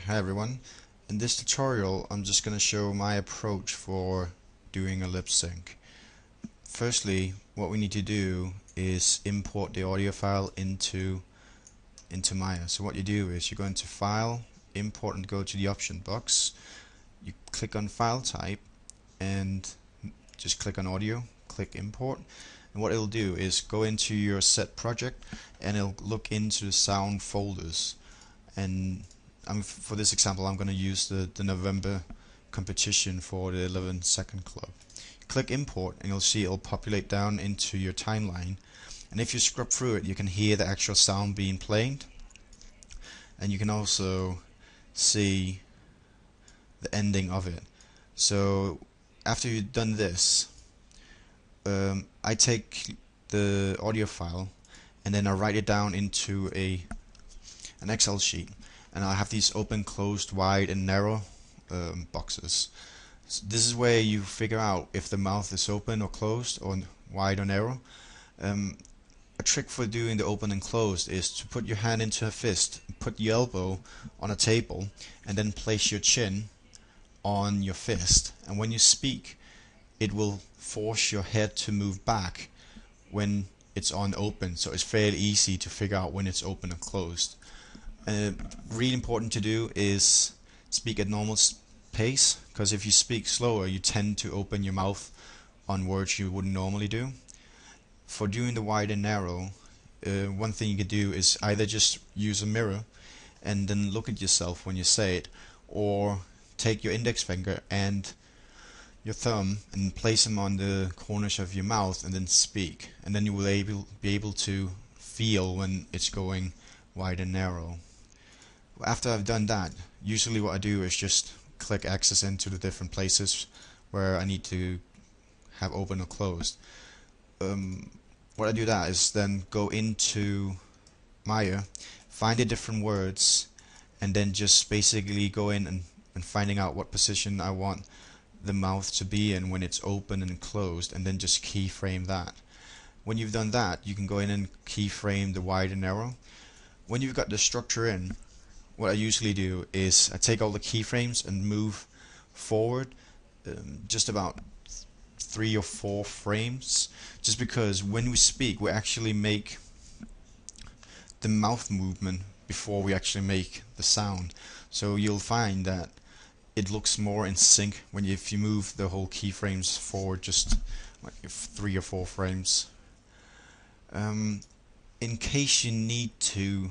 Hi everyone. In this tutorial I'm just going to show my approach for doing a lip sync. Firstly, what we need to do is import the audio file into Maya. So what you do is you go into File, Import, and go to the option box. You click on File Type and just click on Audio, click Import, and what it'll do is go into your set project and it'll look into the sound folders. And for this example I'm going to use the November competition for the 11-second club. Click import and you'll see it'll populate down into your timeline, and if you scrub through it you can hear the actual sound being played, and you can also see the ending of it. So after you've done this, I take the audio file and then I write it down into an Excel sheet, and I have these open, closed, wide and narrow boxes. So this is where you figure out if the mouth is open or closed or wide or narrow. A trick for doing the open and closed is to put your hand into a fist, put your elbow on a table and then place your chin on your fist, and when you speak it will force your head to move back when it's on open, so it's fairly easy to figure out when it's open or closed. Really important to do is speak at normal pace, because if you speak slower you tend to open your mouth on words you wouldn't normally do. For doing the wide and narrow, one thing you could do is either just use a mirror and then look at yourself when you say it, or take your index finger and your thumb and place them on the corners of your mouth and then speak, and then you will be able to feel when it's going wide and narrow. After I've done that, usually what I do is just click access into the different places where I need to have open or closed. What I do that is then go into Maya, find the different words, and then just basically go in and finding out what position I want the mouth to be in when it's open and closed, and then just keyframe that. When you've done that, you can go in and keyframe the wide and narrow. When you've got the structure in, what I usually do is I take all the keyframes and move forward just about 3 or 4 frames, just because when we speak we actually make the mouth movement before we actually make the sound. So you'll find that it looks more in sync if you move the whole keyframes forward just like 3 or 4 frames. In case you need to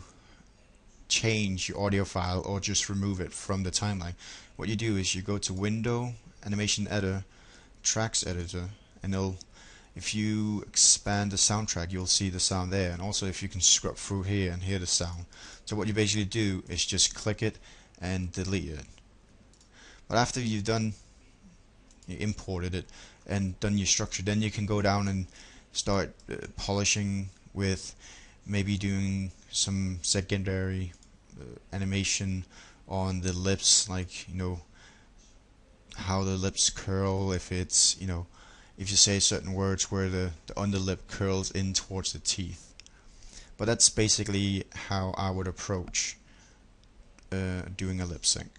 change your audio file or just remove it from the timeline, what you do is you go to Window, Animation Editor, Tracks Editor, and if you expand the soundtrack you'll see the sound there, and also if you can scrub through here and hear the sound. So what you basically do is just click it and delete it. But after you imported it and done your structure, then you can go down and start polishing with maybe doing some secondary animation on the lips, like how the lips curl, if it's if you say certain words where the underlip curls in towards the teeth. But that's basically how I would approach doing a lip sync.